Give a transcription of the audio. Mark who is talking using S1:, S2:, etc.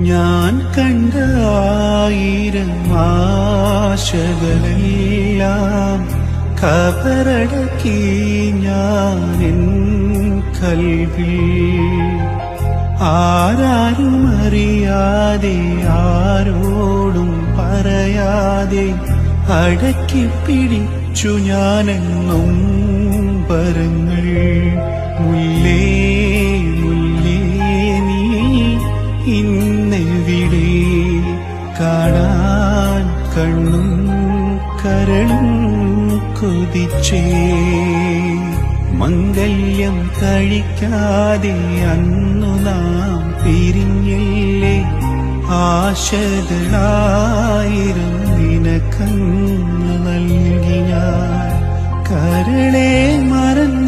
S1: ഞാൻ കണ്ട 1000 ആശകളെല്ലാം കബറടക്കി ഞാനെൻ കൽവിൽ. ആരാരും അറിയാതെ ആരോടും പറയാതെ അടക്കി പിടിച്ചു ഞാനെന്നും പരങ്ങൾ. മുല്ലേ മുല്ലേ നീ ഇന്നെവിടെ? കാണാൻ കണ്ണും കരളും കൊതിച്ചേ. മംഗല്യം കഴിക്കാതെ അന്നു നാം പിരിഞ്ഞില്ലേ? ആശകളായിരം നിനക്കന്ന് നൽകി ഞാൻ. കരളെ മറന്നു